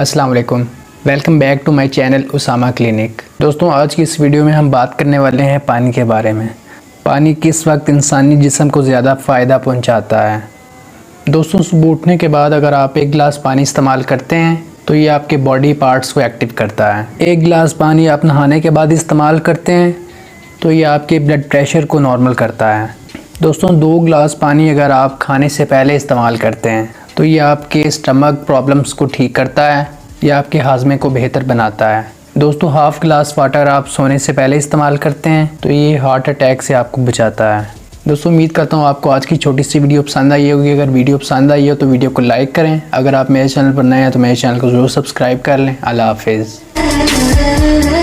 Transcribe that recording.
अस्सलाम वालेकुम, welcome back to my channel Usama clinic. दोस्तों, आज की इस वीडियो में हम बात करने वाले हैं पानी के बारे में। पानी किस वक्त इंसानी जिस्म को ज़्यादा फ़ायदा पहुंचाता है। दोस्तों, सुबह उठने के बाद अगर आप 1 गिलास पानी इस्तेमाल करते हैं तो ये आपके बॉडी पार्ट्स को एक्टिव करता है। 1 गिलास पानी आप नहाने के बाद इस्तेमाल करते हैं तो ये आपके ब्लड प्रेशर को नॉर्मल करता है। दोस्तों, 2 गिलास पानी अगर आप खाने से पहले इस्तेमाल करते हैं तो ये आपके स्टमक प्रॉब्लम्स को ठीक करता है, ये आपके हाजमे को बेहतर बनाता है। दोस्तों, 1/2 गिलास वाटर आप सोने से पहले इस्तेमाल करते हैं तो ये हार्ट अटैक से आपको बचाता है। दोस्तों, उम्मीद करता हूँ आपको आज की छोटी सी वीडियो पसंद आई होगी। अगर वीडियो पसंद आई हो तो वीडियो को लाइक करें। अगर आप मेरे चैनल पर नए हैं तो मेरे चैनल को ज़रूर सब्सक्राइब कर लें। अल्लाह हाफिज़।